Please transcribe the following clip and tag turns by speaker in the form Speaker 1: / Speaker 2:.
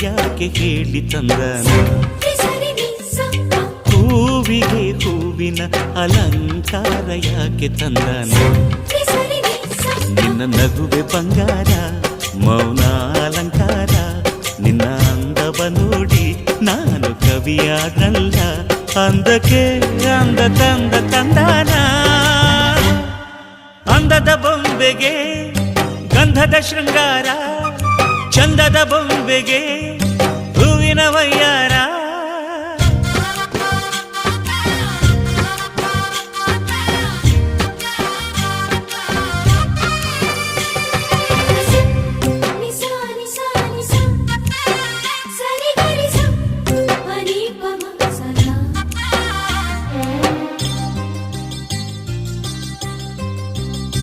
Speaker 1: ಯಾಕೆ ಹೇಳಿ ತಂದನ ಹೂವಿಗೆ ಹೂವಿನ ಅಲಂಕಾರ ಯಾಕೆ ತಂದನ ನಿನ್ನ ನಗುವೆ ಬಂಗಾರ ಮೌನ ಅಲಂಕಾರ ನಿನ್ನ ಅಂದವ ನೋಡಿ ನಾನು ಕವಿಯಾಗಲ್ಲ ಅಂದಕ್ಕೆ ಅಂದ ತಂದ ತಂದಾನ ಅಂದದ ಬೊಂಬೆಗೆ ಗಂಧದ ಶೃಂಗಾರ ಚಂದದ ಬೊಂಬೆಗೆ ಹೂವಿನ ವಯ್ಯಾರ